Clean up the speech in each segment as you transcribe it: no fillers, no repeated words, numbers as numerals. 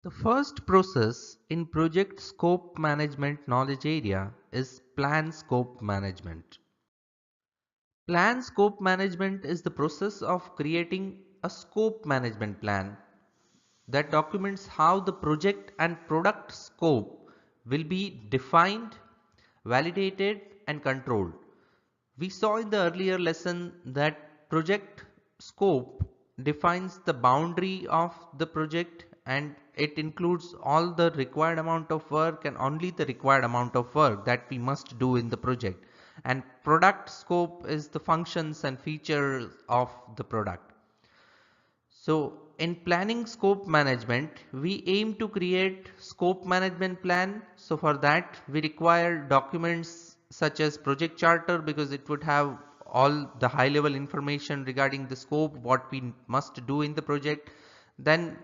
The first process in project scope management knowledge area is plan scope management. Plan scope management is the process of creating a scope management plan that documents how the project and product scope will be defined, validated and controlled. We saw in the earlier lesson that project scope defines the boundary of the project and it includes all the required amount of work and only the required amount of work that we must do in the project. And product scope is the functions and features of the product. So in planning scope management, we aim to create scope management plan. So for that we require documents such as project charter, because it would have all the high level information regarding the scope, what we must do in the project. Then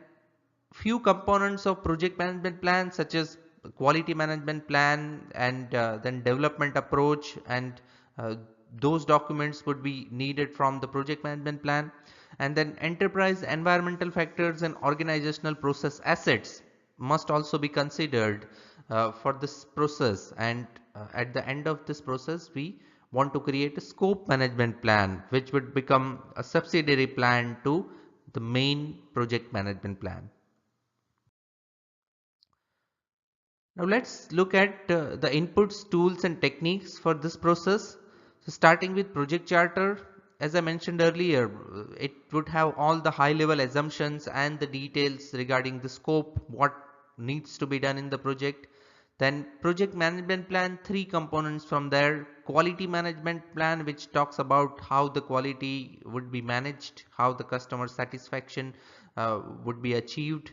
few components of project management plan such as quality management plan and then development approach, and those documents would be needed from the project management plan. And then enterprise environmental factors and organizational process assets must also be considered for this process. And at the end of this process we want to create a scope management plan which would become a subsidiary plan to the main project management plan. Now let's look at the inputs, tools and techniques for this process. So starting with project charter, as I mentioned earlier, it would have all the high level assumptions and the details regarding the scope, what needs to be done in the project. Then project management plan, three components from there. Quality management plan, which talks about how the quality would be managed, how the customer satisfaction would be achieved,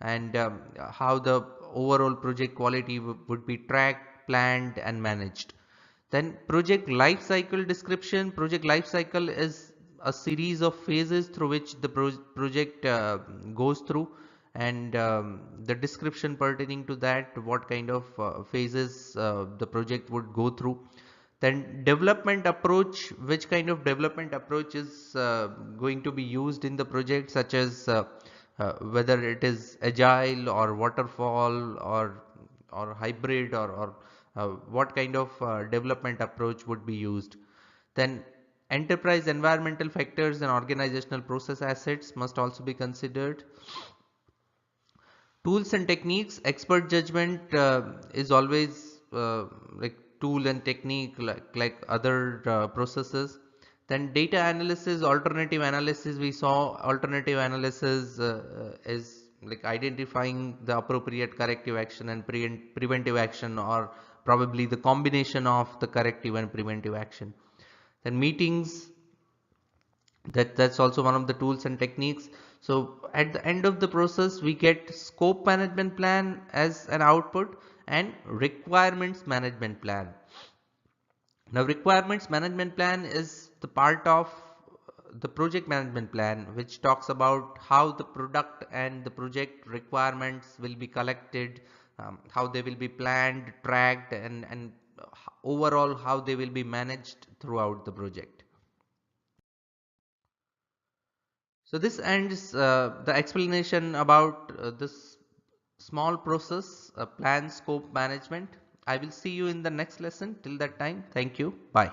and how the overall project quality would be tracked, planned and managed. Then project life cycle description. Project life cycle is a series of phases through which the project goes through, and the description pertaining to that, what kind of phases the project would go through. Then development approach, which kind of development approach is going to be used in the project, such as whether it is agile or waterfall or hybrid, or what kind of development approach would be used. Then enterprise environmental factors and organizational process assets must also be considered. Tools and techniques, expert judgment is always like tool and technique, like other processes. Then data analysis, alternative analysis, we saw alternative analysis is like identifying the appropriate corrective action and preventive action, or probably the combination of the corrective and preventive action. Then meetings, that's also one of the tools and techniques. So at the end of the process we get scope management plan as an output and requirements management plan. Now requirements management plan is the part of the project management plan, which talks about how the product and the project requirements will be collected, how they will be planned, tracked and overall how they will be managed throughout the project. So this ends the explanation about this small process, plan scope management. I will see you in the next lesson. Till that time, thank you. Bye.